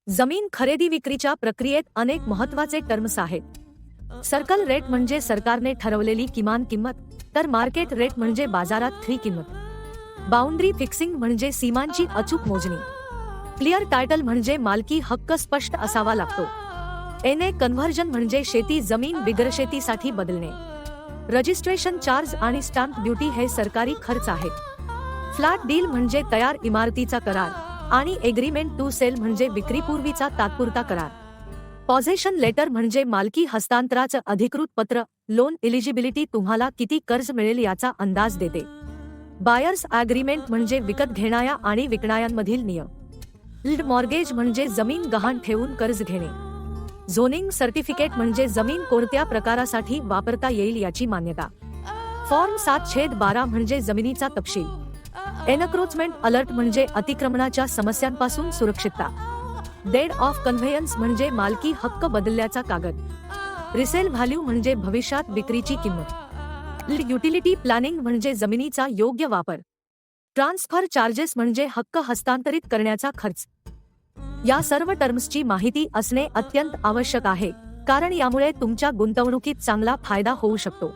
जमीन खरेदी विक्रीच्या प्रक्रियेत अनेक महत्त्वाचे टर्म्स आहेत। सर्कल रेट म्हणजे सरकारने ठरवलेली किमान किंमत, तर मार्केट रेट म्हणजे बाजारात खरी किंमत। बाउंड्री फिक्सिंग म्हणजे सीमांची अचूक मोजणी। क्लिअर टायटल म्हणजे मालकी हक्क स्पष्ट असावा लागतो। एनए कन्व्हर्जन म्हणजे शेती जमीन बिगरशेतीसाठी बदलणे। रजिस्ट्रेशन चार्ज आणि स्टॅम्प ड्युटी हे सरकारी खर्च आहेत। फ्लॅट डील म्हणजे तयार इमारतीचा करार आणि एग्रीमेंट टू सेल म्हणजे विक्रीपूर्वीचा तात्पुरता करार। पॉझेशन लेटर म्हणजे मालकी हस्तांतराचं अधिकृत पत्र। लोन एलिजिबिलिटी तुम्हाला किती कर्ज मिळेल याचा अंदाज देते। बायर्स ॲग्रीमेंट म्हणजे विकत घेणाऱ्या आणि विकणाऱ्यांमधील नियम। यील्ड मॉर्गेज म्हणजे जमीन गहाण ठेवून कर्ज घेणे। झोनिंग सर्टिफिकेट म्हणजे जमीन कोणत्या प्रकारासाठी वापरता येईल याची मान्यता। फॉर्म 7/12 म्हणजे जमिनीचा तपशील। एनक्रोचमेंट अलर्ट म्हणजे अतिक्रमणाच्या समस्यांपासून सुरक्षितता। डेड ऑफ कन्व्हेयन्स म्हणजे मालकी हक्क बदलल्याचा कागद। रिसेल व्हॅल्यू म्हणजे भविष्यात विक्रीची किंमत। युटिलिटी प्लॅनिंग म्हणजे जमिनीचा योग्य वापर। ट्रान्सफर चार्जेस म्हणजे हक्क हस्तांतरित करण्याचा खर्च। या सर्व टर्म्सची माहिती असणे अत्यंत आवश्यक आहे, कारण यामुळे तुमच्या गुंतवणुकीत चांगला फायदा होऊ शकतो।